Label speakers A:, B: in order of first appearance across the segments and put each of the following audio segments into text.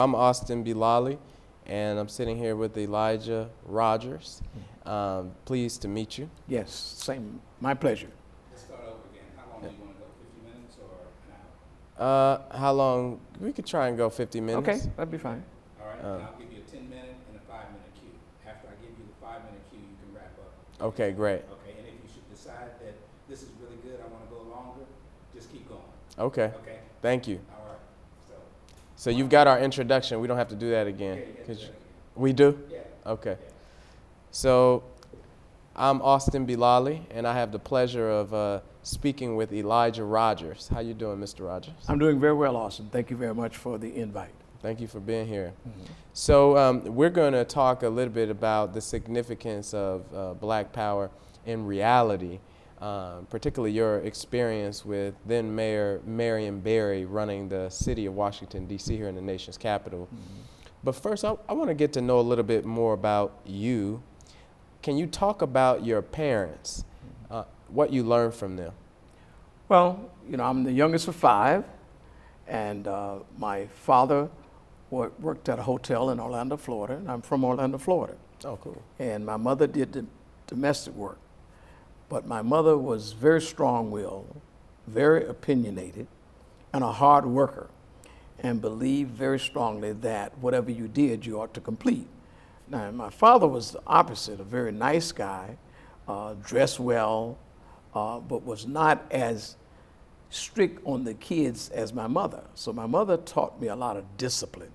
A: I'm Austin Bilali, and I'm sitting here with Elijah Rogers. Pleased to meet you.
B: Yes, same. My pleasure.
C: Let's start over again. How long do you want to go? 50 minutes or an hour?
A: How long? We could try and go 50 minutes.
B: Okay, that'd be fine.
C: All right, and I'll give you a 10-minute and a 5-minute cue. After I give you the 5-minute cue, you can wrap up.
A: Okay, great.
C: Okay, and if you should decide that this is really good, I want to go longer, just keep going.
A: Okay.
C: Okay?
A: Thank you.
C: All right.
A: So you've got our introduction. We don't have to do that again.
C: Yeah, you can do that again.
A: We do?
C: Yeah.
A: Okay.
C: Yeah.
A: So I'm Austin Bilali, and I have the pleasure of speaking with Elijah Rogers. How you doing, Mr. Rogers?
B: I'm doing very well, Austin. Thank you very much for the invite.
A: Thank you for being here.
B: Mm-hmm.
A: So we're going to talk a little bit about the significance of Black Power in reality, particularly your experience with then Mayor Marion Barry running the city of Washington, D.C. here in the nation's capital.
B: Mm-hmm.
A: But first, I want to get to know a little bit more about you. Can you talk about your parents, what you learned from them?
B: Well, I'm the youngest of five, and my father worked at a hotel in Orlando, Florida, and I'm from Orlando, Florida.
A: Oh, cool.
B: And my mother did the domestic work. But my mother was very strong-willed, very opinionated, and a hard worker, and believed very strongly that whatever you did, you ought to complete. Now, my father was the opposite, a very nice guy, dressed well, but was not as strict on the kids as my mother. So my mother taught me a lot of discipline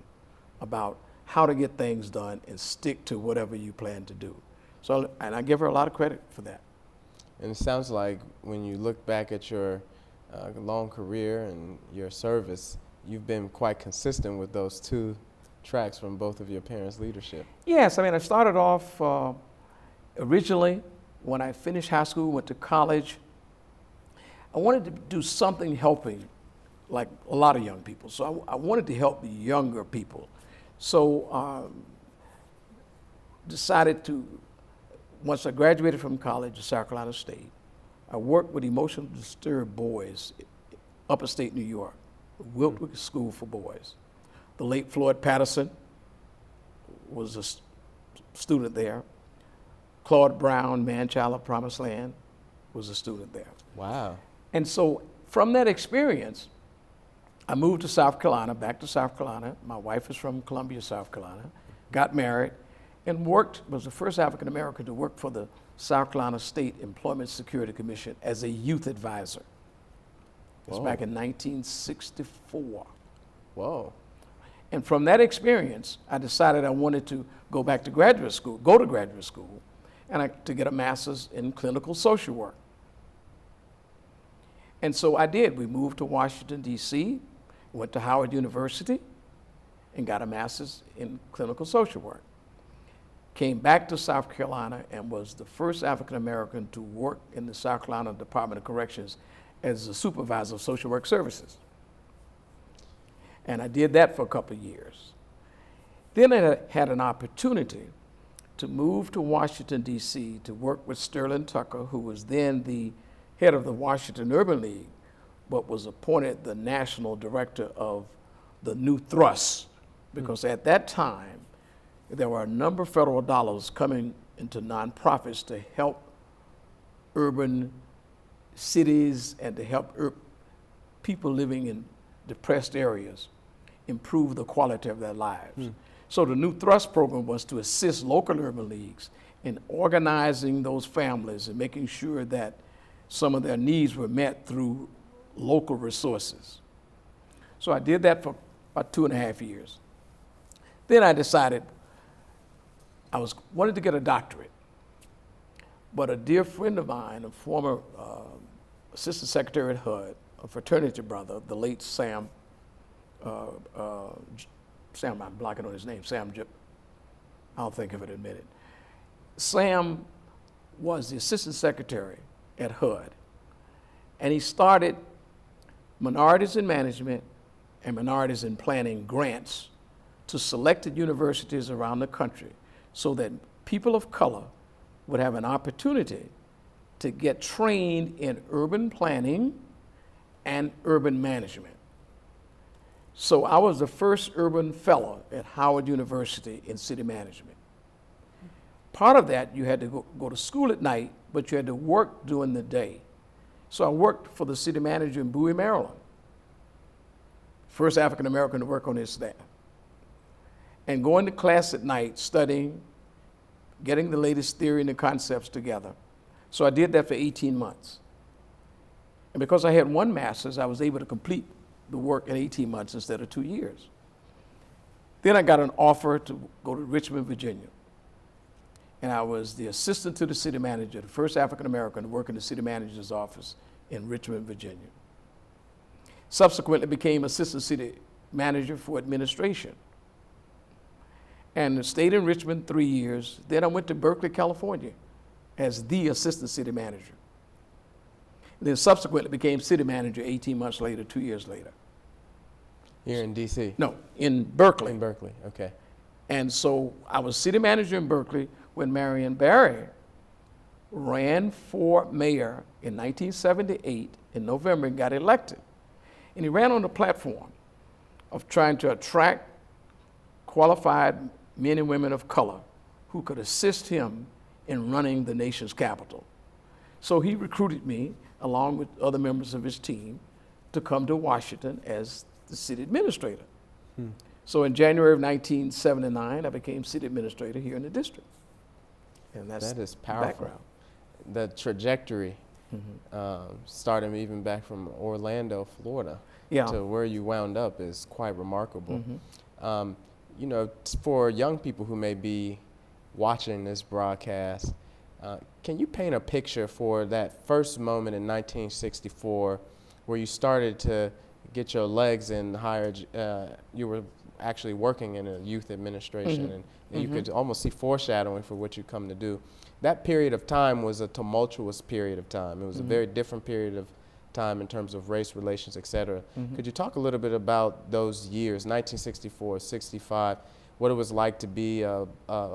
B: about how to get things done and stick to whatever you plan to do. So, and I give her a lot of credit for that.
A: And it sounds like when you look back at your long career and your service, you've been quite consistent with those two tracks from both of your parents' leadership.
B: Yes, I started off originally when I finished high school, went to college. I wanted to do something helping, like a lot of young people. So I wanted to help the younger people. So decided to, once I graduated from college at South Carolina State, I worked with emotionally disturbed boys, upstate New York, Wiltwick School for Boys. The late Floyd Patterson was a student there. Claude Brown, Man-Child of Promised Land, was a student there.
A: Wow.
B: And so from that experience, I moved to South Carolina, back to South Carolina. My wife is from Columbia, South Carolina. Got married and was the first African American to work for the South Carolina State Employment Security Commission as a youth advisor. It was back in 1964.
A: Whoa.
B: And from that experience, I decided I wanted to go to graduate school, and to get a master's in clinical social work. And so I did. We moved to Washington, D.C., went to Howard University, and got a master's in clinical social work. Came back to South Carolina and was the first African American to work in the South Carolina Department of Corrections as a supervisor of social work services. And I did that for a couple of years. Then I had an opportunity to move to Washington, D.C. to work with Sterling Tucker, who was then the head of the Washington Urban League, but was appointed the national director of the New Thrust, because at that time, there were a number of federal dollars coming into nonprofits to help urban cities and to help people living in depressed areas improve the quality of their lives. So the New Thrust program was to assist local urban leagues in organizing those families and making sure that some of their needs were met through local resources. So I did that for about 2.5 years. Then I decided I wanted to get a doctorate, but a dear friend of mine, a former assistant secretary at HUD, a fraternity brother, the late Sam, I'm blocking on his name, I'll think of it in a minute. Sam was the assistant secretary at HUD, and he started minorities in management and minorities in planning grants to selected universities around the country so that people of color would have an opportunity to get trained in urban planning and urban management. So I was the first urban fellow at Howard University in city management. Part of that, you had to go to school at night, but you had to work during the day. So I worked for the city manager in Bowie, Maryland. First African American to work on his staff. And going to class at night, studying, getting the latest theory and the concepts together. So I did that for 18 months. And because I had one master's, I was able to complete the work in 18 months instead of 2 years. Then I got an offer to go to Richmond, Virginia. And I was the assistant to the city manager, the first African American to work in the city manager's office in Richmond, Virginia. Subsequently became assistant city manager for administration. And stayed in Richmond 3 years. Then I went to Berkeley, California as the assistant city manager. And then subsequently became city manager 18 months later, 2 years later.
A: Here in D.C.?
B: No, in Berkeley.
A: In Berkeley, okay.
B: And so I was city manager in Berkeley when Marion Barry ran for mayor in 1978 in November and got elected. And he ran on the platform of trying to attract qualified men and women of color who could assist him in running the nation's capital. So he recruited me, along with other members of his team, to come to Washington as the city administrator. So in January of 1979, I became city administrator here in the district. And that
A: is powerful.
B: Background.
A: The trajectory, starting even back from Orlando, Florida, to where you wound up is quite remarkable. You know, for young people who may be watching this broadcast, can you paint a picture for that first moment in 1964 where you started to get your legs in higher, you were actually working in a youth administration, and you could almost see foreshadowing for what you come to do. That period of time was a tumultuous period of time. It was a very different period of time in terms of race relations, et cetera. Could you talk a little bit about those years, 1964, 65, what it was like to be a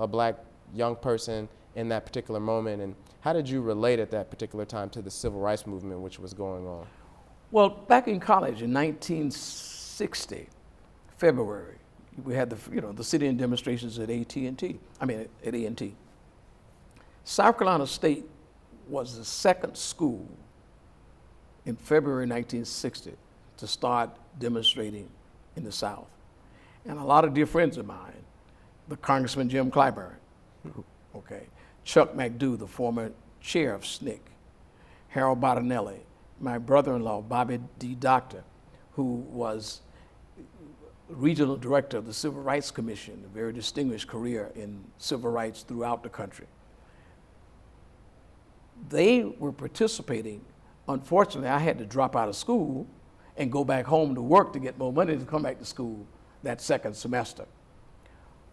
A: black young person in that particular moment, and how did you relate at that particular time to the civil rights movement which was going on?
B: Well, back in college in 1960, February, we had the sit-in demonstrations at A&T. South Carolina State was the second school in February 1960 to start demonstrating in the South. And a lot of dear friends of mine, the Congressman Jim Clyburn, Chuck McDew, the former chair of SNCC, Harold Bottinelli, my brother-in-law, Bobby D. Doctor, who was regional director of the Civil Rights Commission, a very distinguished career in civil rights throughout the country. They were participating. Unfortunately, I had to drop out of school and go back home to work to get more money to come back to school that second semester.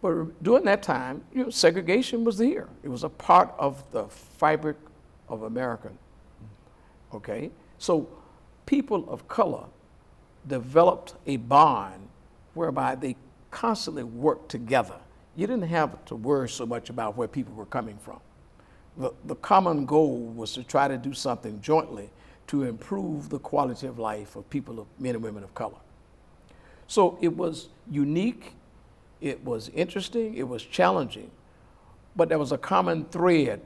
B: But during that time, segregation was there. It was a part of the fabric of America. So people of color developed a bond whereby they constantly worked together. You didn't have to worry so much about where people were coming from. The common goal was to try to do something jointly to improve the quality of life of people, men and women of color. So it was unique, it was interesting, it was challenging, but there was a common thread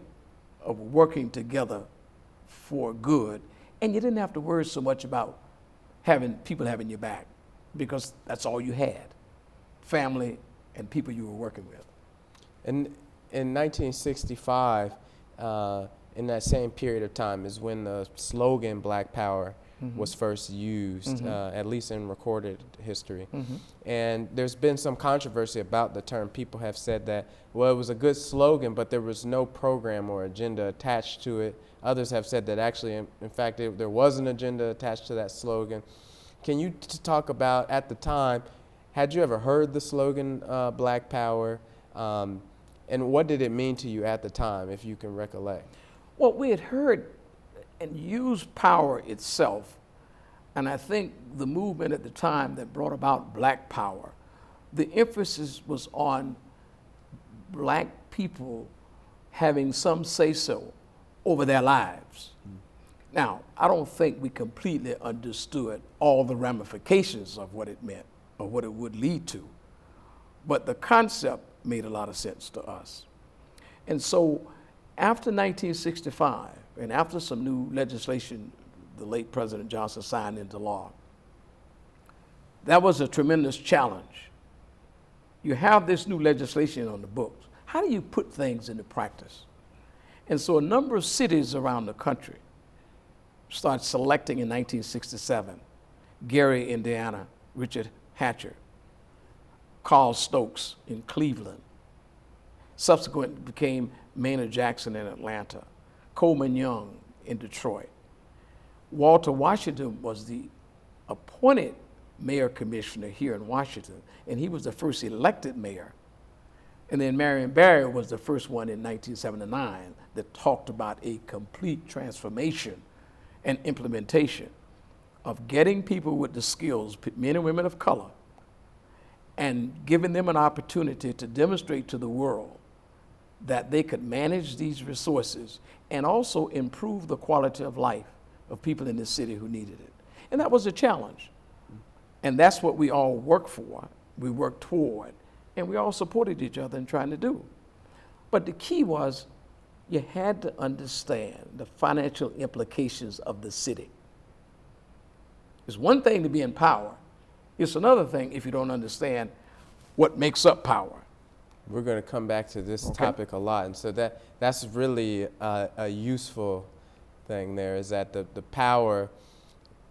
B: of working together for good, and you didn't have to worry so much about people having your back, because that's all you had, family and people you were working with.
A: And in 1965, in that same period of time is when the slogan Black Power was first used, at least in recorded history. And there's been some controversy about the term. People have said that, well, it was a good slogan, but there was no program or agenda attached to it. Others have said that actually, in fact, there was an agenda attached to that slogan. Can you talk about, at the time, had you ever heard the slogan Black Power? And what did it mean to you at the time, if you can recollect?
B: Well, we had heard and used power itself, and I think the movement at the time that brought about Black Power, the emphasis was on black people having some say-so over their lives. Now, I don't think we completely understood all the ramifications of what it meant, or what it would lead to. But the concept made a lot of sense to us. And so after 1965, and after some new legislation the late President Johnson signed into law, that was a tremendous challenge. You have this new legislation on the books. How do you put things into practice? And so a number of cities around the country started selecting in 1967, Gary, Indiana, Richard Hatcher, Carl Stokes in Cleveland. Subsequently became Maynard Jackson in Atlanta, Coleman Young in Detroit. Walter Washington was the appointed mayor commissioner here in Washington, and he was the first elected mayor. And then Marion Barry was the first one in 1979 that talked about a complete transformation and implementation of getting people with the skills, men and women of color, and giving them an opportunity to demonstrate to the world that they could manage these resources and also improve the quality of life of people in the city who needed it. And that was a challenge. And that's what we all worked for, we worked toward, and we all supported each other in trying to do. But the key was you had to understand the financial implications of the city. It's one thing to be in power. It's another thing if you don't understand what makes up power.
A: We're going to come back to this
B: Okay.
A: topic a lot, and so that's really a useful thing there, is that the power,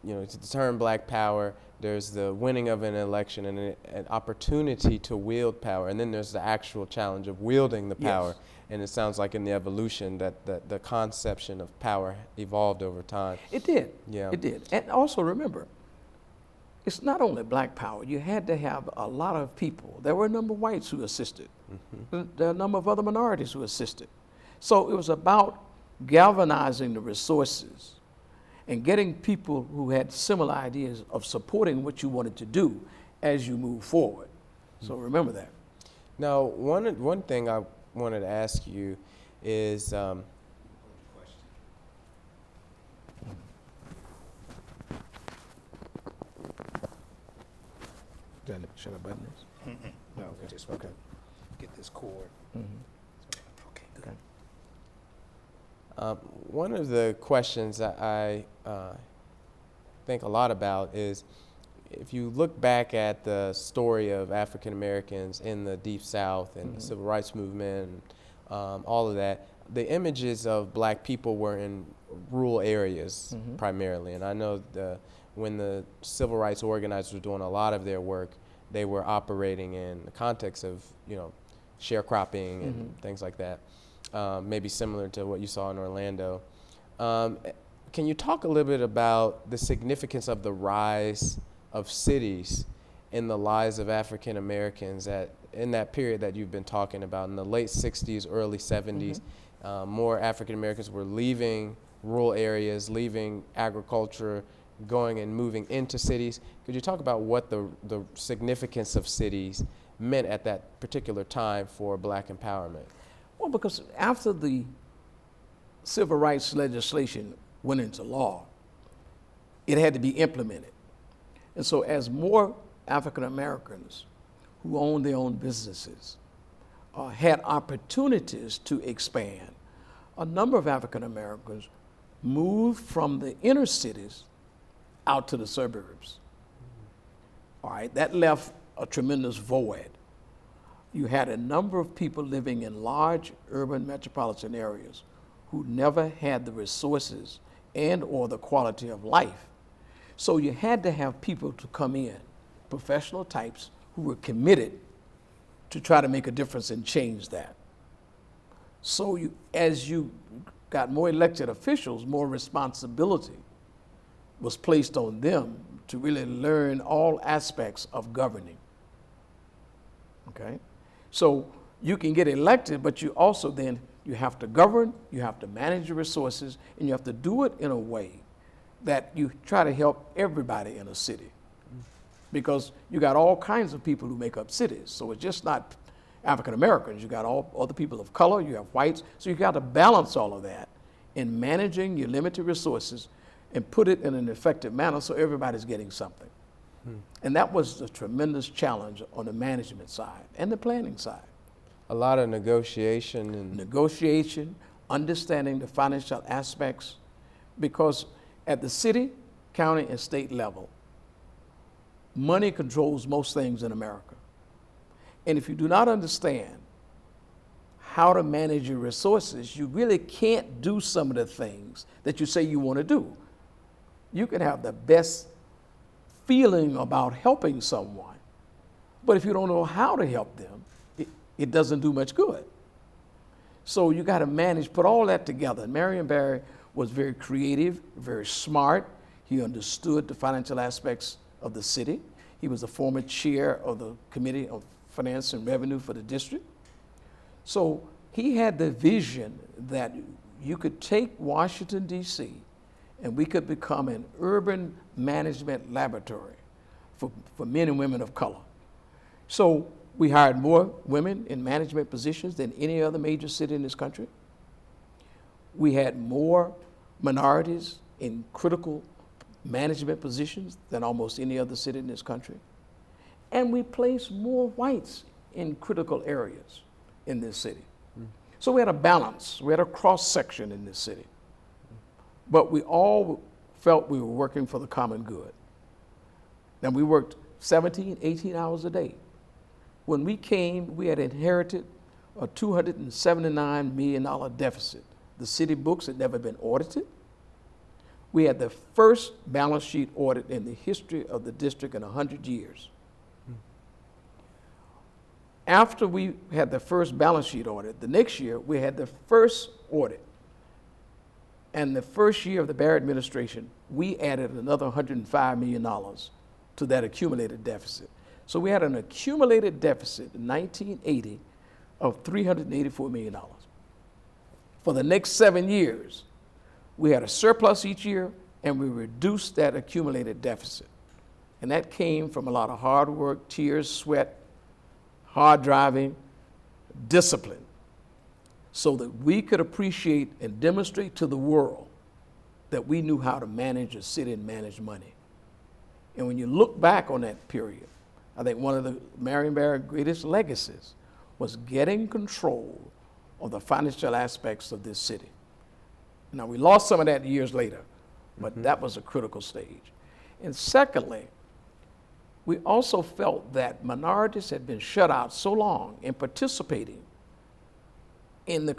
A: to the term black power, there's the winning of an election and an opportunity to wield power, and then there's the actual challenge of wielding the power.
B: Yes.
A: And it sounds like in the evolution that the conception of power evolved over time.
B: It did.
A: Yeah.
B: It did. And also remember, it's not only black power. You had to have a lot of people. There were a number of whites who assisted. Mm-hmm. There are a number of other minorities who assisted. So it was about galvanizing the resources and getting people who had similar ideas of supporting what you wanted to do as you move forward. So remember that.
A: Now, one thing I wanted to ask you is,
B: Should I button this?
C: No, we just want to get this cord. Okay, good.
A: one of the questions that I think a lot about is, if you look back at the story of African Americans in the Deep South and the Civil Rights Movement, all of that, the images of black people were in rural areas primarily. And I know when the civil rights organizers were doing a lot of their work, they were operating in the context of, sharecropping and things like that, maybe similar to what you saw in Orlando. Can you talk a little bit about the significance of the rise of cities in the lives of African Americans in that period that you've been talking about, in the late 60s, early 70s? More African Americans were leaving rural areas, leaving agriculture, going and moving into cities. Could you talk about what the significance of cities meant at that particular time for black empowerment?
B: Well, because after the civil rights legislation went into law, it had to be implemented. And so as more African Americans who owned their own businesses had opportunities to expand, a number of African Americans moved from the inner cities out to the suburbs. All right, that left a tremendous void. You had a number of people living in large urban metropolitan areas who never had the resources and or the quality of life. So you had to have people to come in, professional types who were committed to try to make a difference and change that. So as you got more elected officials, more responsibility was placed on them to really learn all aspects of governing. Okay? So you can get elected, but you also then, you have to govern, you have to manage your resources, and you have to do it in a way that you try to help everybody in a city. Because you got all kinds of people who make up cities. So it's just not African Americans, you got all other people of color, you have whites. So you got to balance all of that in managing your limited resources and put it in an effective manner so everybody's getting something. And that was a tremendous challenge on the management side and the planning side.
A: A lot of negotiation and
B: Negotiation, understanding the financial aspects, because at the city, county, and state level, money controls most things in America. And if you do not understand how to manage your resources, you really can't do some of the things that you say you want to do. You can have the best feeling about helping someone, but if you don't know how to help them, it doesn't do much good. So you got to manage, put all that together. Marion Barry was very creative, very smart. He understood the financial aspects of the city. He was a former chair of the Committee of Finance and Revenue for the district. So he had the vision that you could take Washington, D.C., and we could become an urban management laboratory for men and women of color. So we hired more women in management positions than any other major city in this country. We had more minorities in critical management positions than almost any other city in this country. And we placed more whites in critical areas in this city. So we had a balance, we had a cross section in this city. But we all felt we were working for the common good. And we worked 17, 18 hours a day. When we came, we had inherited a $279 million deficit. The city books had never been audited. We had the first balance sheet audit in the history of the district in 100 years. After we had the first balance sheet audit, the next year we had the first audit. And the first year of the Barry administration, we added another $105 million to that accumulated deficit. So we had an accumulated deficit in 1980 of $384 million. For the next 7 years, we had a surplus each year, and we reduced that accumulated deficit. And that came from a lot of hard work, tears, sweat, hard driving, discipline, so that we could appreciate and demonstrate to the world that we knew how to manage a city and manage money. And when you look back on that period, I think one of the Marion Barry's greatest legacies was getting control of the financial aspects of this city. Now, we lost some of that years later, but that was a critical stage. And secondly, we also felt that minorities had been shut out so long in participating in the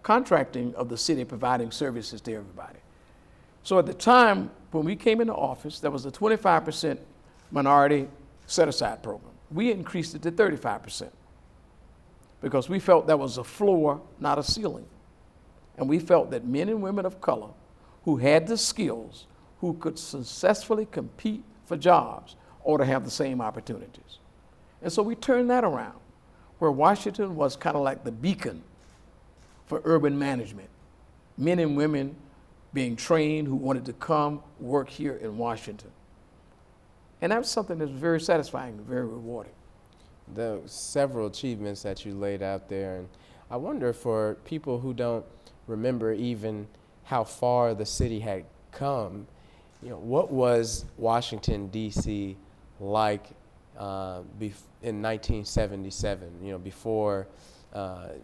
B: contracting of the city providing services to everybody. So at the time when we came into office, there was a 25% minority set-aside program. We increased it to 35% because we felt that was a floor, not a ceiling. And we felt that men and women of color who had the skills, who could successfully compete for jobs, ought to have the same opportunities. And so we turned that around, where Washington was kind of like the beacon for urban management. Men and women being trained who wanted to come work here in Washington. And that was something that was very satisfying and very rewarding.
A: The several achievements that you laid out there, and I wonder for people who don't remember even how far the city had come, what was Washington, D.C. like in 1977, before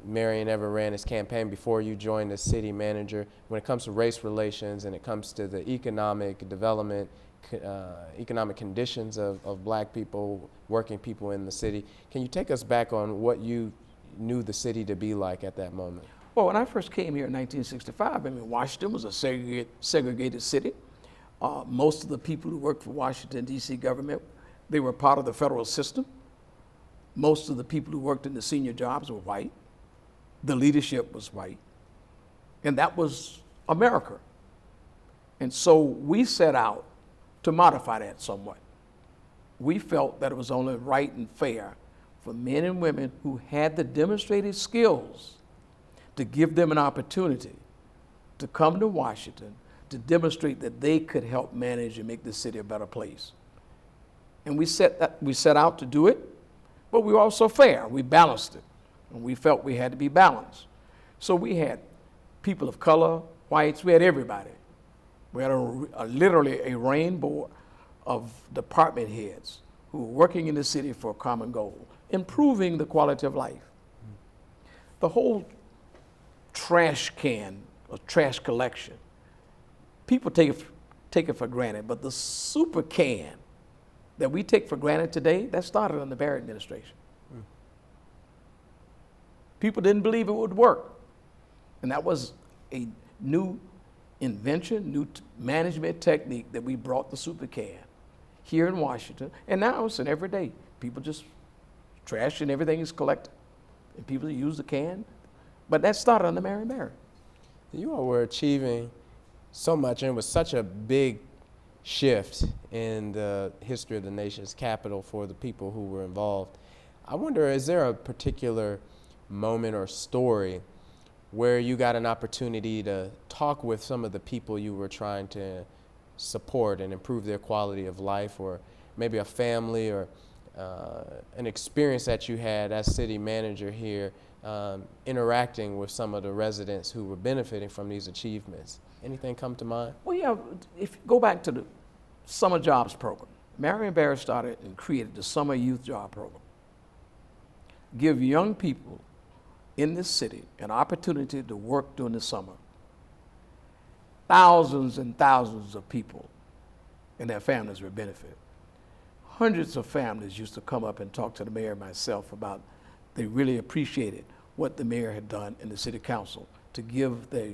A: Marion ever ran his campaign, before you joined as city manager, when it comes to race relations and it comes to the economic development, economic conditions of black people, working people in the city. Can you take us back on what you knew the city to be like at that moment?
B: Well, when I first came here in 1965, Washington was a segregated city. Most of the people who worked for Washington, D.C. government, they were part of the federal system. Most of the people who worked in the senior jobs were white. The leadership was white. And that was America. And so we set out to modify that somewhat. We felt that it was only right and fair for men and women who had the demonstrated skills to give them an opportunity to come to Washington to demonstrate that they could help manage and make the city a better place. And we set out to do it, but we were also fair. We balanced it, and we felt we had to be balanced. So we had people of color, whites, we had everybody. We had literally a rainbow of department heads who were working in the city for a common goal, improving the quality of life. The whole trash can or trash collection, people take it for granted, but the super can that we take for granted today, that started under the Barry administration. People didn't believe it would work. And that was a new invention, new management technique that we brought the super can here in Washington. And now it's in every day. People just trash and everything is collected. And people use the can. But that started under Marion Barry.
A: You all were achieving so much, and it was such a big shift in the history of the nation's capital for the people who were involved. I wonder, is there a particular moment or story where you got an opportunity to talk with some of the people you were trying to support and improve their quality of life, or maybe a family or an experience that you had as city manager here interacting with some of the residents who were benefiting from these achievements? Anything come to mind?
B: Well, yeah, if you go back to the summer jobs program, Marion Barry started and created the summer youth job program. Give young people in this city an opportunity to work during the summer. Thousands and thousands of people and their families were benefited. Hundreds of families used to come up and talk to the mayor and myself about they really appreciated what the mayor had done in the city council to give the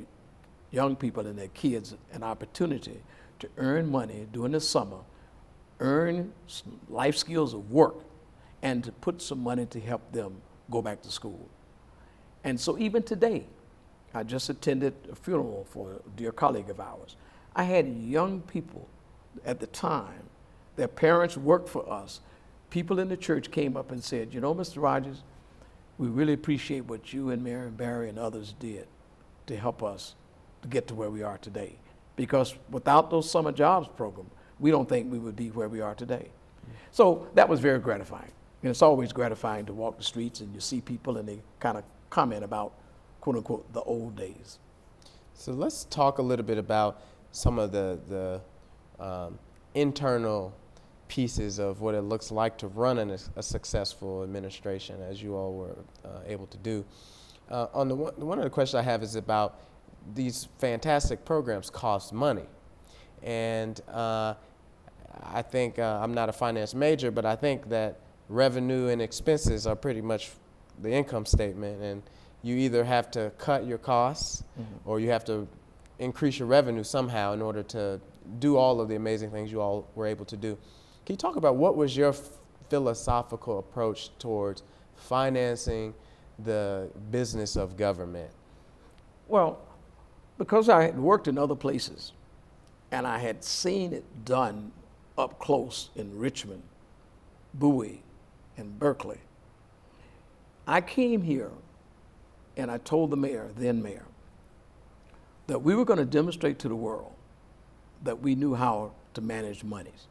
B: young people and their kids an opportunity to earn money during the summer, earn life skills of work, and to put some money to help them go back to school. And so even today, I just attended a funeral for a dear colleague of ours. I had young people at the time, their parents worked for us. People in the church came up and said, you know, Mr. Rogers, we really appreciate what you and Marion Barry and others did to help us to get to where we are today. Because without those summer jobs program, we don't think we would be where we are today. So that was very gratifying. And it's always gratifying to walk the streets and you see people and they kind of comment about, quote unquote, the old days.
A: So let's talk a little bit about some of the internal pieces of what it looks like to run a successful administration, as you all were able to do. One of the questions I have is about these fantastic programs cost money. And I think, I'm not a finance major, but I think that revenue and expenses are pretty much the income statement, and you either have to cut your costs or you have to increase your revenue somehow in order to do all of the amazing things you all were able to do. Can you talk about what was your philosophical approach towards financing the business of government?
B: Well, because I had worked in other places and I had seen it done up close in Richmond, Bowie, and Berkeley, I came here and I told the mayor, then mayor, that we were going to demonstrate to the world that we knew how to manage monies.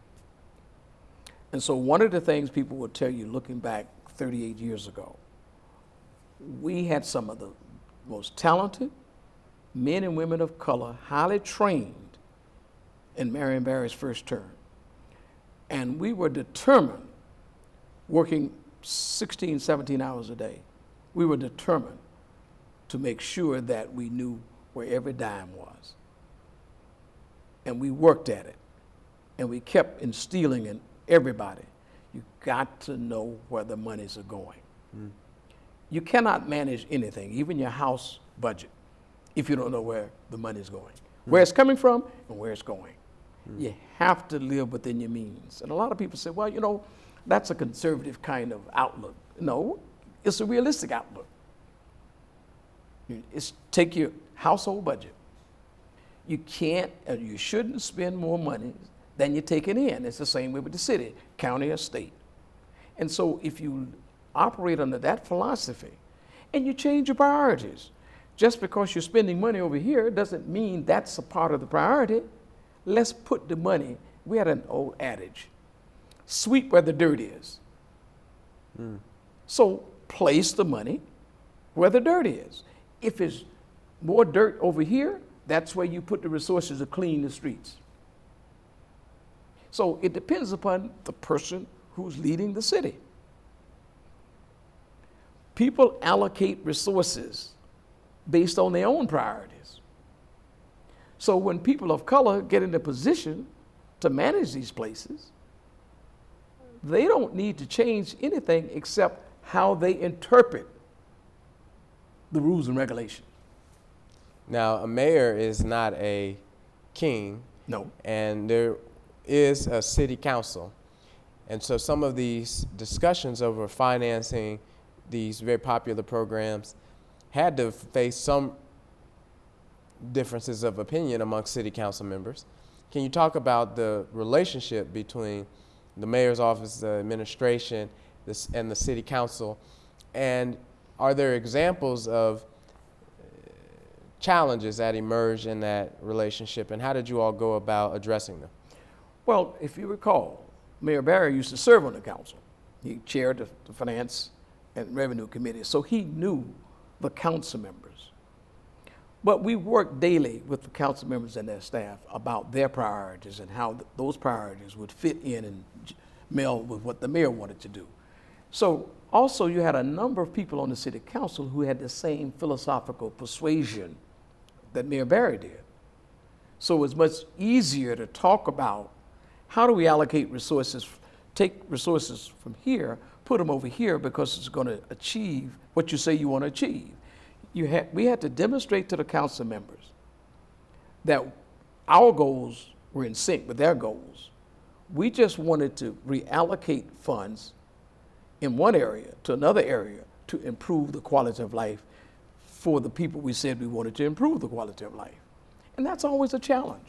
B: And so one of the things people will tell you looking back 38 years ago, we had some of the most talented men and women of color, highly trained in Marion Barry's first term. And we were determined, working 16, 17 hours a day, we were determined to make sure that we knew where every dime was. And we worked at it. And we kept instilling in everybody, you got to know where the monies are going. You cannot manage anything, even your house budget, if you don't know where the money is going, where it's coming from and where it's going. You have to live within your means. And a lot of people say, well, you know, that's a conservative kind of outlook. No, it's a realistic outlook. It's take your household budget. You can't, you shouldn't spend more money than you're taking in. It's the same way with the city, county, or state. And so if you operate under that philosophy and you change your priorities, just because you're spending money over here doesn't mean that's a part of the priority. Let's put the money, we had an old adage, sweep where the dirt is. So place the money where the dirt is. If it's more dirt over here, that's where you put the resources to clean the streets. So it depends upon the person who's leading the city. People allocate resources based on their own priorities. So when people of color get in a position to manage these places, they don't need to change anything except how they interpret the rules and regulations.
A: Now, a mayor is not a king,
B: No.
A: and there is a city council. And so some of these discussions over financing these very popular programs had to face some differences of opinion amongst city council members. Can you talk about the relationship between the mayor's office, the administration, and the city council? And are there examples of challenges that emerge in that relationship, and how did you all go about addressing them?
B: Well, if you recall, Mayor Barry used to serve on the council. He chaired the Finance and Revenue Committee, so he knew the council members. But we worked daily with the council members and their staff about their priorities and how those priorities would fit in and meld with what the mayor wanted to do. So also you had a number of people on the city council who had the same philosophical persuasion that Mayor Barry did. So it was much easier to talk about how do we allocate resources, take resources from here, put them over here because it's going to achieve what you say you want to achieve. We had to demonstrate to the council members that our goals were in sync with their goals. We just wanted to reallocate funds in one area to another area to improve the quality of life for the people we said we wanted to improve the quality of life. And that's always a challenge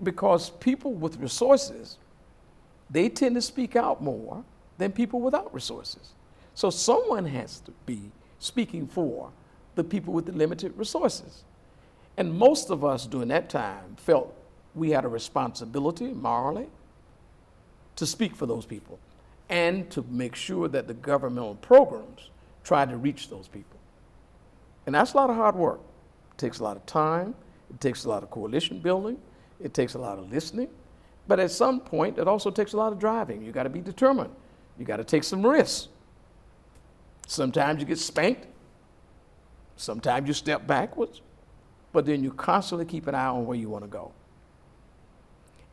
B: because people with resources, they tend to speak out more than people without resources. So someone has to be speaking for the people with the limited resources. And most of us during that time felt we had a responsibility morally to speak for those people and to make sure that the governmental programs tried to reach those people. And that's a lot of hard work. It takes a lot of time. It takes a lot of coalition building. It takes a lot of listening. But at some point, it also takes a lot of driving. You got to be determined. You got to take some risks. Sometimes you get spanked. Sometimes you step backwards. But then you constantly keep an eye on where you want to go.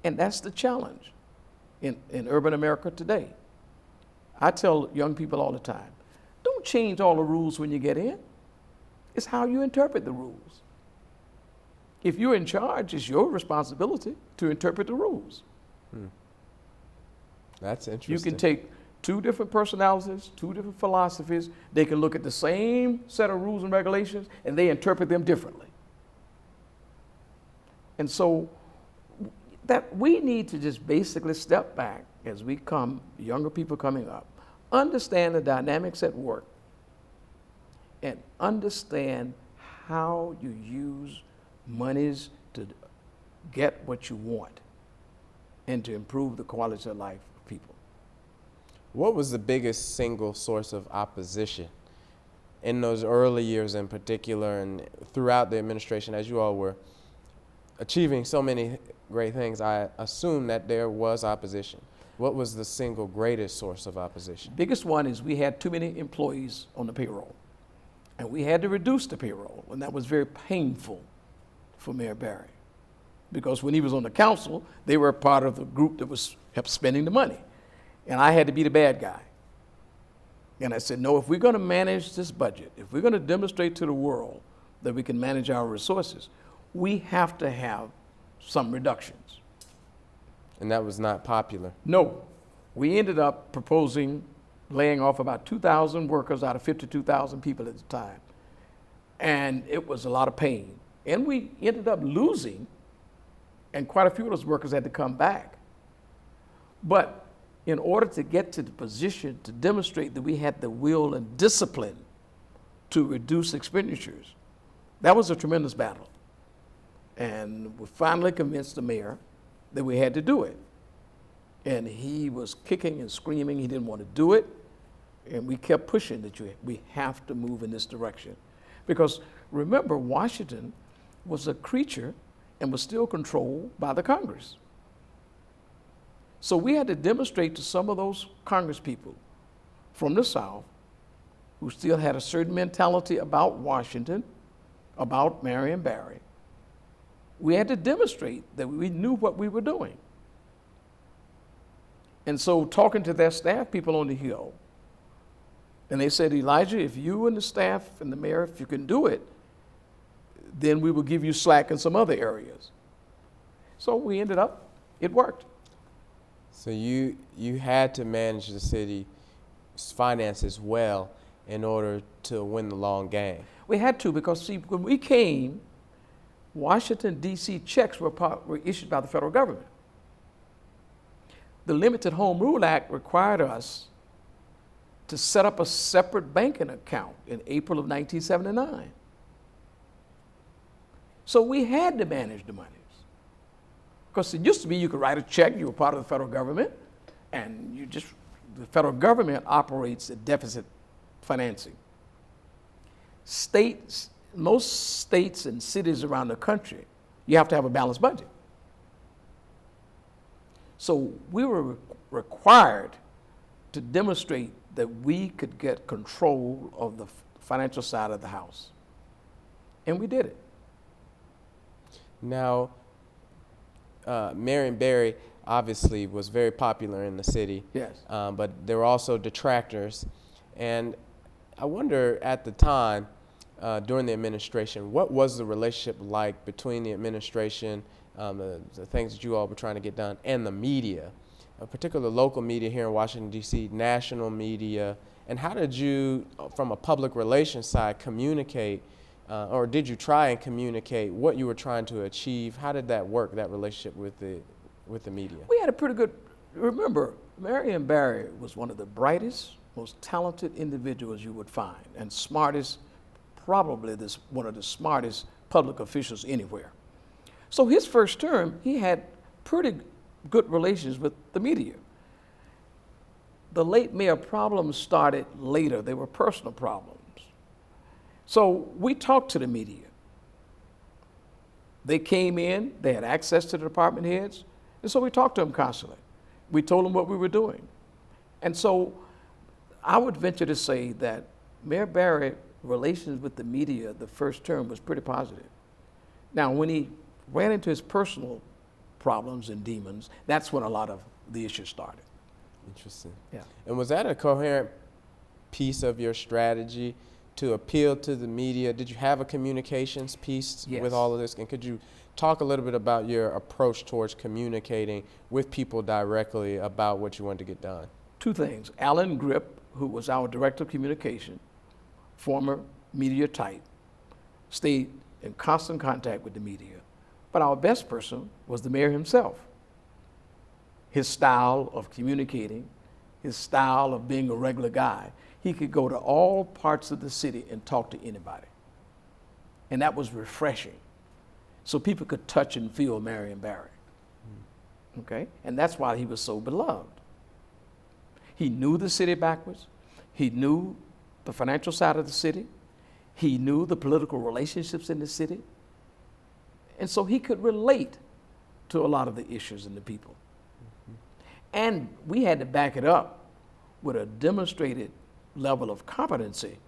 B: And that's the challenge in urban America today. I tell young people all the time, don't change all the rules when you get in. It's how you interpret the rules. If you're in charge, it's your responsibility to interpret the rules.
A: That's interesting.
B: You can take two different personalities, two different philosophies. They can look at the same set of rules and regulations, and they interpret them differently. And so that we need to just basically step back as we come, younger people coming up, understand the dynamics at work, and understand how you use monies to get what you want and to improve the quality of life of people.
A: What was the biggest single source of opposition in those early years in particular and throughout the administration as you all were achieving so many great things? I assume that there was opposition. What was the single greatest source of opposition?
B: Biggest one is we had too many employees on the payroll, and we had to reduce the payroll, and that was very painful for Mayor Barry, because when he was on the council, they were part of the group that was kept spending the money, and I had to be the bad guy. And I said, no, if we're going to manage this budget, if we're going to demonstrate to the world that we can manage our resources, we have to have some reductions.
A: And that was not popular.
B: No, we ended up proposing laying off about 2,000 workers out of 52,000 people at the time. And it was a lot of pain. And we ended up losing, and quite a few of those workers had to come back. But in order to get to the position to demonstrate that we had the will and discipline to reduce expenditures, that was a tremendous battle. And we finally convinced the mayor that we had to do it. And he was kicking and screaming. He didn't want to do it. And we kept pushing that we have to move in this direction. Because remember, Washington was a creature and was still controlled by the Congress. So we had to demonstrate to some of those Congress people from the South who still had a certain mentality about Washington, about Marion Barry. We had to demonstrate that we knew what we were doing. And so talking to their staff people on the Hill, and they said, Elijah, if you and the staff and the mayor, if you can do it, then we will give you slack in some other areas. So we ended up, it worked.
A: So you had to manage the city's finances well in order to win the long game.
B: We had to because, see, when we came, Washington, D.C. checks were issued by the federal government. The Limited Home Rule Act required us to set up a separate banking account in April of 1979. So we had to manage the monies. Because it used to be you could write a check, you were part of the federal government, and the federal government operates at deficit financing. Most states and cities around the country, you have to have a balanced budget. So we were required to demonstrate that we could get control of the financial side of the house. And we did it.
A: Now, Marion Barry obviously was very popular in the city.
B: Yes.
A: But there were also detractors. And I wonder at the time, during the administration, what was the relationship like between the administration, the things that you all were trying to get done, and the media, particularly local media here in Washington, D.C., national media, and how did you, from a public relations side, communicate, or did you try and communicate what you were trying to achieve? How did that work, that relationship with the media?
B: We had a pretty good, remember, Marion Barry was one of the brightest, most talented individuals you would find, and smartest, probably one of the smartest public officials anywhere. So his first term, he had pretty good relations with the media. The late mayor problems started later. They were personal problems. So we talked to the media. They came in, they had access to the department heads, and so we talked to them constantly. We told them what we were doing. And so I would venture to say that Mayor Barry relations with the media the first term was pretty positive. Now, when he ran into his personal problems and demons, that's when a lot of the issues started.
A: Interesting.
B: Yeah.
A: And was that a coherent piece of your strategy to appeal to the media? Did you have a communications piece
B: Yes.
A: with all of this? And could you talk a little bit about your approach towards communicating with people directly about what you wanted to get done?
B: Two things. Alan Grip, who was our director of communication, former media type, stayed in constant contact with the media. But our best person was the mayor himself. His style of communicating, his style of being a regular guy, he could go to all parts of the city and talk to anybody. And that was refreshing. So people could touch and feel Marion Barry. Okay? And that's why he was so beloved. He knew the city backwards. He knew the financial side of the city. He knew the political relationships in the city. And so he could relate to a lot of the issues and the people. And we had to back it up with a demonstrated level of competency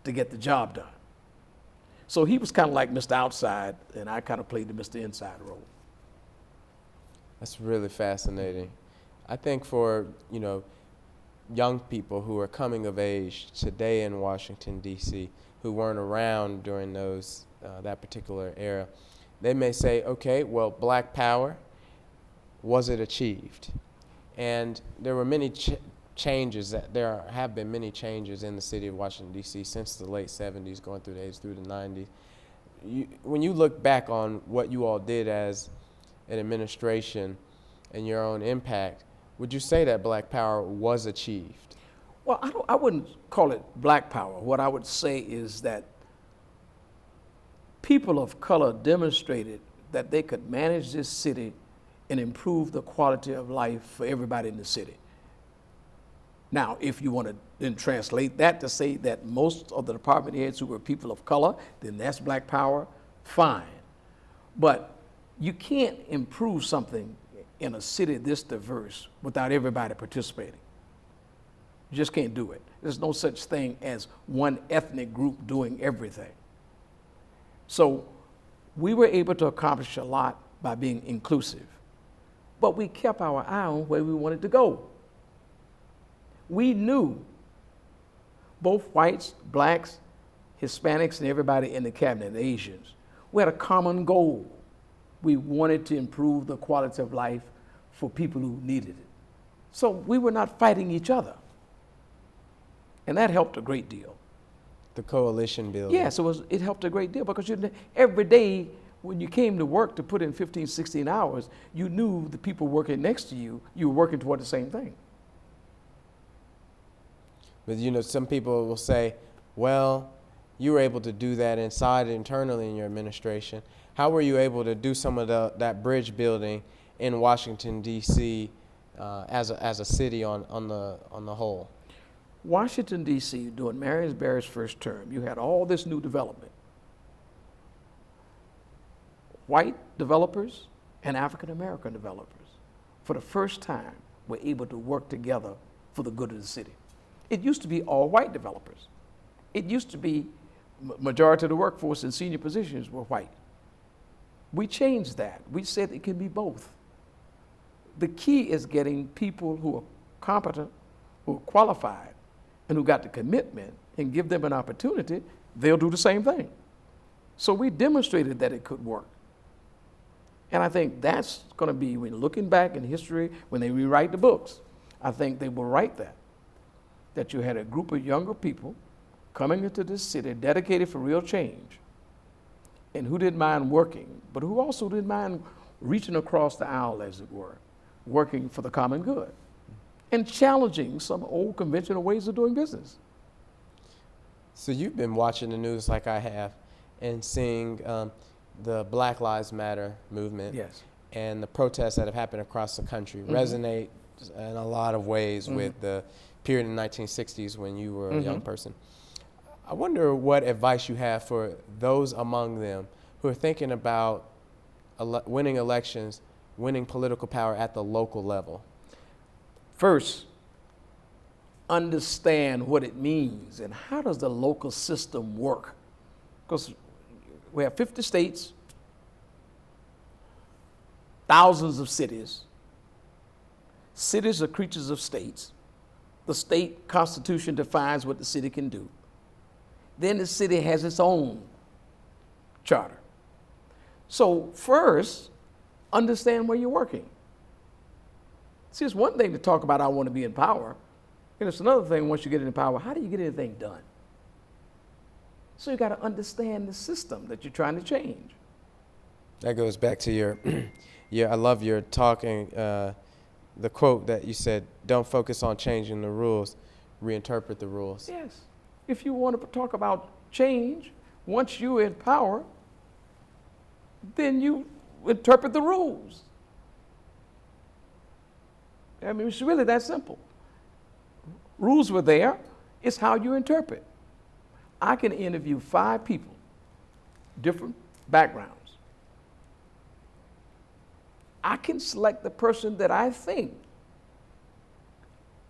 B: to get the job done. So he was kind of like Mr. Outside, and I kind of played the Mr. Inside role.
A: That's really fascinating. I think for, young people who are coming of age today in Washington, D.C., who weren't around during that particular era, they may say, okay, well, Black Power, was it achieved? And there were many changes. There have been many changes in the city of Washington, D.C. since the late 70s, going through the 80s, through the 90s. When you look back on what you all did as an administration and your own impact, would you say that Black Power was achieved?
B: Well, I wouldn't call it Black Power. What I would say is that people of color demonstrated that they could manage this city and improve the quality of life for everybody in the city. Now, if you want to then translate that to say that most of the department heads who were people of color, then that's Black Power, fine. But you can't improve something in a city this diverse without everybody participating. You just can't do it. There's no such thing as one ethnic group doing everything. So we were able to accomplish a lot by being inclusive, but we kept our eye on where we wanted to go. We knew both whites, blacks, Hispanics, and everybody in the cabinet, Asians, we had a common goal. We wanted to improve the quality of life for people who needed it. So we were not fighting each other. And that helped a great deal.
A: The coalition building.
B: Yes, it helped a great deal because every day when you came to work to put in 15, 16 hours, you knew the people working next to you, you were working toward the same thing.
A: But you know, some people will say, well, you were able to do that internally in your administration. How were you able to do some of that bridge building in Washington, D.C. As a city on the whole?
B: Washington, D.C., during Marion Barry's first term, you had all this new development. White developers and African-American developers, for the first time, were able to work together for the good of the city. It used to be all white developers. It used to be majority of the workforce in senior positions were white. We changed that. We said it can be both. The key is getting people who are competent, who are qualified, and who got the commitment, and give them an opportunity, they'll do the same thing. So we demonstrated that it could work. And I think that's going to be, when looking back in history, when they rewrite the books, I think they will write that you had a group of younger people coming into this city dedicated for real change, and who didn't mind working, but who also didn't mind reaching across the aisle, as it were, working for the common good, and challenging some old conventional ways of doing business.
A: So you've been watching the news like I have and seeing the Black Lives Matter movement.
B: Yes.
A: And the protests that have happened across the country resonate in a lot of ways with the period in the 1960s when you were a young person. I wonder what advice you have for those among them who are thinking about winning elections, winning political power at the local level.
B: First, understand what it means and how does the local system work. Because we have 50 states, thousands of cities. Cities are creatures of states. The state constitution defines what the city can do. Then the city has its own charter. So first, understand where you're working. See, it's one thing to talk about, I want to be in power. And it's another thing, once you get in power, how do you get anything done? So you got to understand the system that you're trying to change.
A: That goes back to your, I love your talking, the quote that you said, don't focus on changing the rules, reinterpret the rules.
B: Yes. If you want to talk about change, once you're in power, then you interpret the rules. I mean, it's really that simple. Rules were there. It's how you interpret. I can interview 5 people, different backgrounds. I can select the person that I think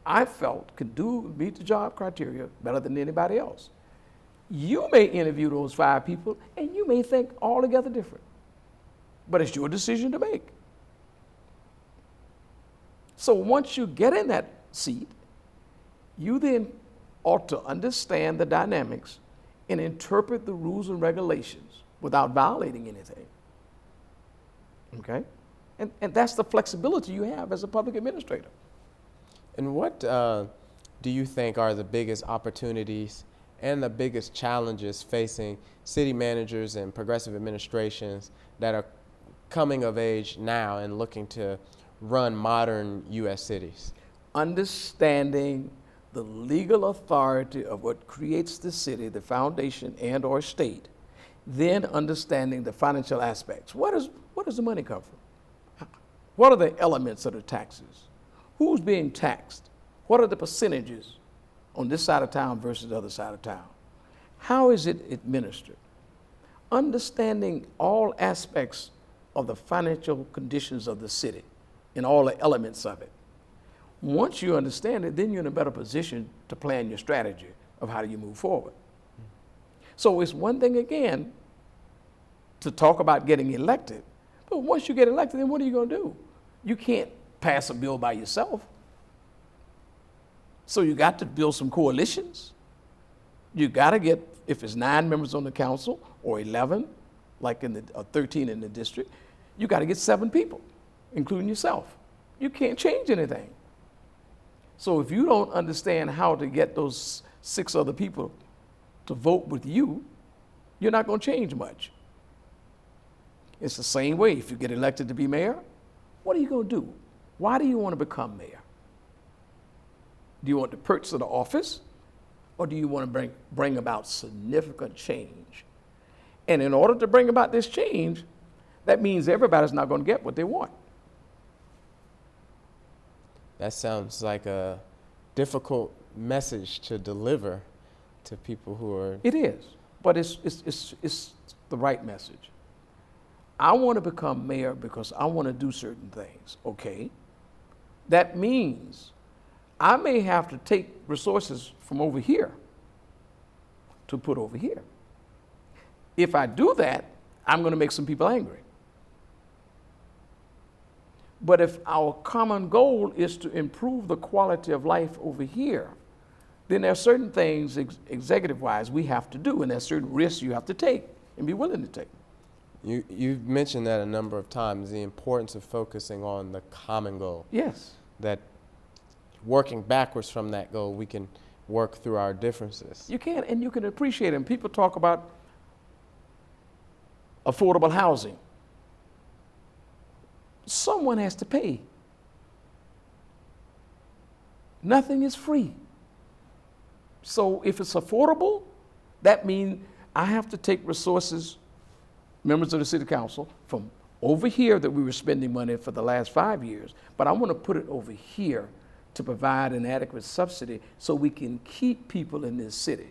B: I felt could meet the job criteria better than anybody else. You may interview those 5 people and you may think altogether different, but it's your decision to make. So once you get in that seat, you then ought to understand the dynamics and interpret the rules and regulations without violating anything. Okay? And that's the flexibility you have as a public administrator.
A: And what do you think are the biggest opportunities and the biggest challenges facing city managers and progressive administrations that are coming of age now and looking to run modern U.S. cities?
B: Understanding the legal authority of what creates the city, the foundation and or state, then understanding the financial aspects. Where does the money come from? What are the elements of the taxes? Who's being taxed? What are the percentages on this side of town versus the other side of town? How is it administered? Understanding all aspects of the financial conditions of the city in all the elements of it. Once you understand it, then you're in a better position to plan your strategy of how do you move forward. So it's one thing, again, to talk about getting elected, but once you get elected, then what are you going to do? You can't pass a bill by yourself. So you got to build some coalitions. You got to get, if it's 9 members on the council or 11, like in the or 13 in the district, you got to get 7 people, including yourself. You can't change anything. So if you don't understand how to get those 6 other people to vote with you, you're not going to change much. It's the same way. If you get elected to be mayor, what are you going to do? Why do you want to become mayor? Do you want the perks of the office, or do you want to bring about significant change? And in order to bring about this change, that means everybody's not going to get what they want.
A: That sounds like a difficult message to deliver to people who are.
B: It is, but it's the right message. I want to become mayor because I want to do certain things. Okay, that means I may have to take resources from over here to put over here. If I do that, I'm going to make some people angry. But if our common goal is to improve the quality of life over here, then there are certain things executive-wise we have to do, and there are certain risks you have to take and be willing to take.
A: You've mentioned that a number of times, the importance of focusing on the common goal.
B: Yes.
A: That working backwards from that goal, we can work through our differences.
B: You can, and you can appreciate them. People talk about affordable housing. Someone has to pay. Nothing is free. So if it's affordable, that means I have to take resources, members of the city council, from over here that we were spending money for the last 5 years, but I want to put it over here to provide an adequate subsidy so we can keep people in this city.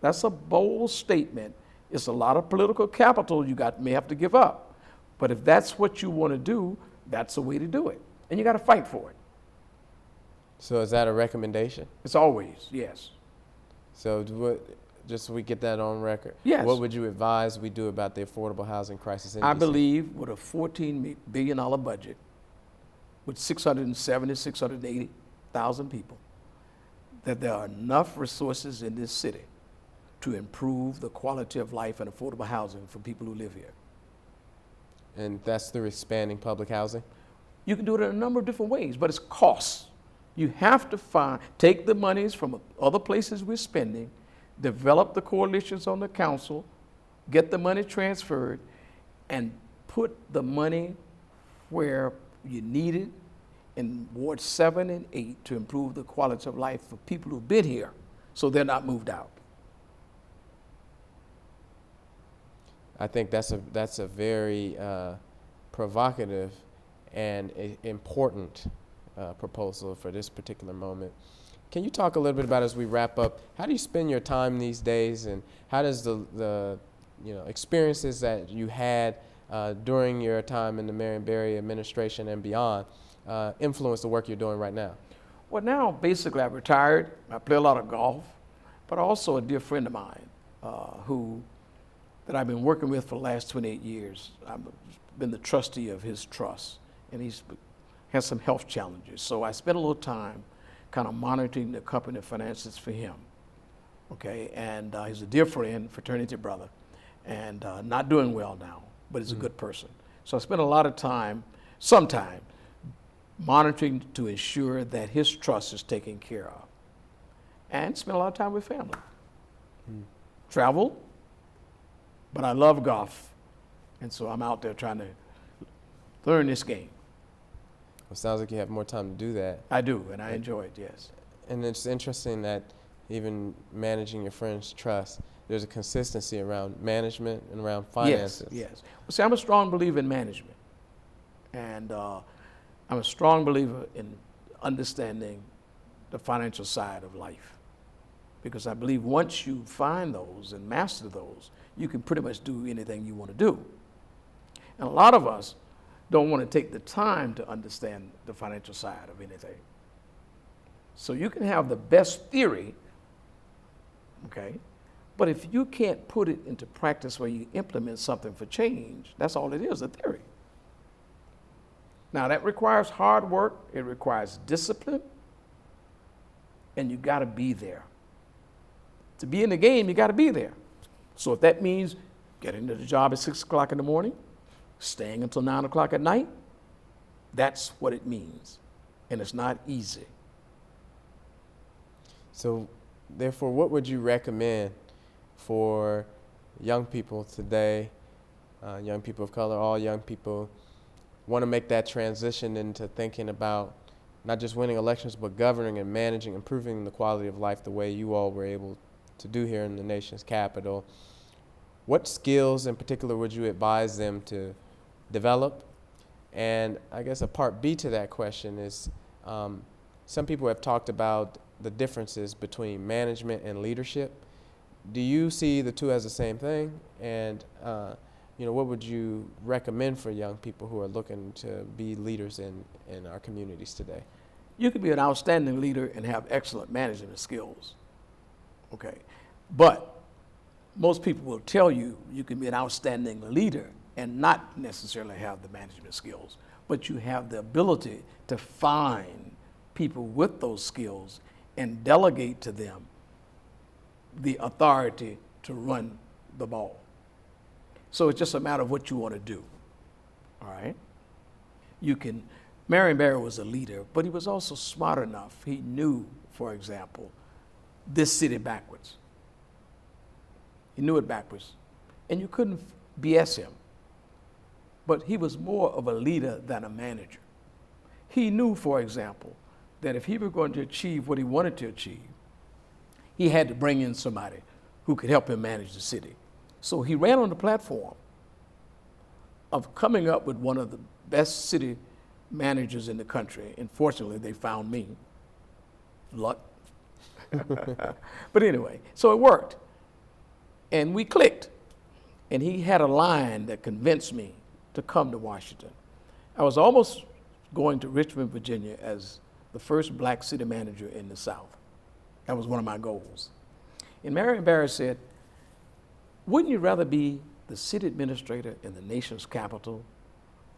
B: That's a bold statement. It's a lot of political capital you may have to give up. But if that's what you want to do, that's the way to do it. And you got to fight for it.
A: So is that a recommendation?
B: It's always, yes.
A: So just so we get that on record,
B: yes.
A: What would you advise we do about the affordable housing crisis in
B: I
A: DC?
B: believe with a $14 billion budget, with 670, 680,000 people, that there are enough resources in this city to improve the quality of life and affordable housing for people who live here.
A: And that's through expanding public housing?
B: You can do it in a number of different ways, but it's costs. You have to take the monies from other places we're spending, develop the coalitions on the council, get the money transferred, and put the money where you need it in Wards 7 and 8 to improve the quality of life for people who've been here so they're not moved out.
A: I think that's a very provocative and important proposal for this particular moment. Can you talk a little bit about, as we wrap up, how do you spend your time these days, and how does the experiences that you had during your time in the Marion Barry administration and beyond influence the work you're doing right now?
B: Well, now basically I've retired. I play a lot of golf, but also a dear friend of mine that I've been working with for the last 28 years. I've been the trustee of his trust, and he's has some health challenges. So I spent a little time kind of monitoring the company finances for him, okay? And he's a dear friend, fraternity brother, and not doing well now, but he's a good person. So I spent a lot of time, monitoring to ensure that his trust is taken care of, and spent a lot of time with family. Travel, but I love golf, and so I'm out there trying to learn this game.
A: Well, it sounds like you have more time to do that.
B: I do, and I enjoy it, yes.
A: And it's interesting that even managing your friend's trust, there's a consistency around management and around finances.
B: Yes, yes. Well, see, I'm a strong believer in management, and I'm a strong believer in understanding the financial side of life, because I believe once you find those and master those, you can pretty much do anything you want to do. And a lot of us don't want to take the time to understand the financial side of anything. So you can have the best theory, okay, but if you can't put it into practice where you implement something for change, that's all it is, a theory. Now that requires hard work, it requires discipline, and you got to be there. To be in the game, you got to be there. So if that means getting to the job at 6 o'clock in the morning, staying until 9 o'clock at night, that's what it means. And it's not easy.
A: So, therefore, what would you recommend for young people today, young people of color, all young people, want to make that transition into thinking about not just winning elections, but governing and managing, improving the quality of life the way you all were able to do here in the nation's capital? What skills in particular would you advise them to develop? And I guess a part B to that question is, some people have talked about the differences between management and leadership. Do you see the two as the same thing? And what would you recommend for young people who are looking to be leaders in our communities today?
B: You can be an outstanding leader and have excellent management skills, okay? But most people will tell you you can be an outstanding leader and not necessarily have the management skills, but you have the ability to find people with those skills and delegate to them the authority to run the ball. So it's just a matter of what you want to do, all right? Marion Barry was a leader, but he was also smart enough. He knew, for example, this city backwards. He knew it backwards, and you couldn't BS him. But he was more of a leader than a manager. He knew, for example, that if he were going to achieve what he wanted to achieve, he had to bring in somebody who could help him manage the city. So he ran on the platform of coming up with one of the best city managers in the country. And fortunately, they found me. Luck. But anyway, so it worked. And we clicked. And he had a line that convinced me to come to Washington. I was almost going to Richmond, Virginia as the first black city manager in the South. That was one of my goals. And Marion Barry said, wouldn't you rather be the city administrator in the nation's capital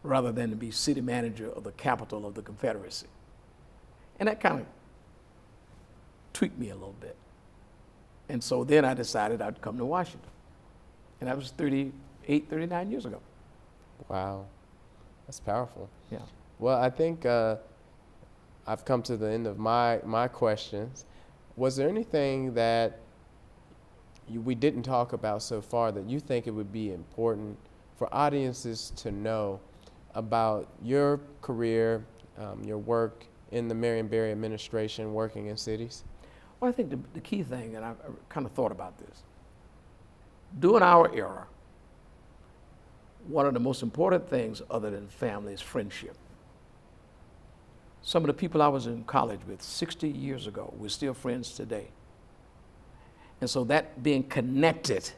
B: rather than to be city manager of the capital of the Confederacy? And that kind of tweaked me a little bit. And so then I decided I'd come to Washington. And that was 38, 39 years ago.
A: Wow, that's powerful.
B: Yeah.
A: Well, I think I've come to the end of my questions. Was there anything that we didn't talk about so far that you think it would be important for audiences to know about your career, your work in the Marion Barry administration, working in cities?
B: Well, I think the key thing, and I kind of thought about this, during our era, one of the most important things other than family is friendship. Some of the people I was in college with 60 years ago, we're still friends today. And so that being connected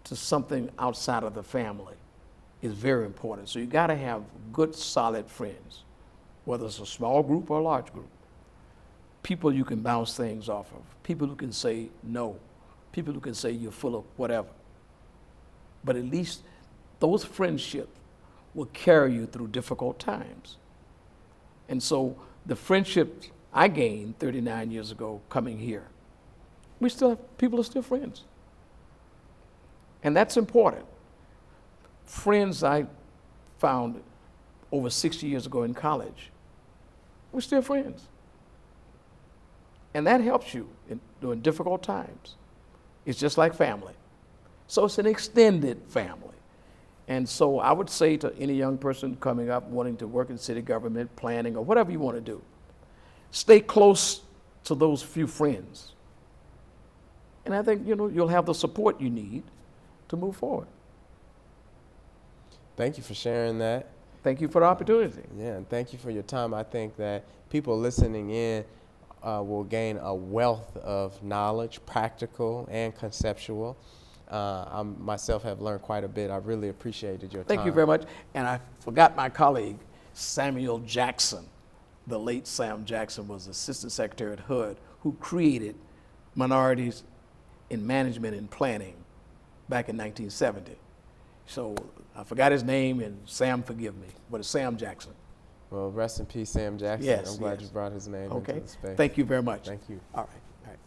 B: to something outside of the family is very important. So you got to have good, solid friends, whether it's a small group or a large group. People you can bounce things off of, people who can say no, people who can say you're full of whatever. But at least those friendships will carry you through difficult times. And so the friendships I gained 39 years ago coming here, people are still friends. And that's important. Friends I found over 60 years ago in college, we're still friends. And that helps you during difficult times. It's just like family. So it's an extended family. And so I would say to any young person coming up wanting to work in city government, planning, or whatever you want to do, stay close to those few friends. And I think, you'll have the support you need to move forward.
A: Thank you for sharing that.
B: Thank you for the opportunity.
A: Yeah, and thank you for your time. I think that people listening in will gain a wealth of knowledge, practical and conceptual. I myself have learned quite a bit. I really appreciated your time.
B: Thank you very much. And I forgot my colleague, Samuel Jackson. The late Sam Jackson was Assistant Secretary at HUD, who created minorities in management and planning back in 1970. So I forgot his name, and Sam, forgive me, but it's Sam Jackson.
A: Well, rest in peace, Sam Jackson.
B: Yes,
A: I'm glad
B: yes.
A: you brought his name
B: Okay.
A: into the space.
B: Thank you very much.
A: Thank you.
B: All right. All right.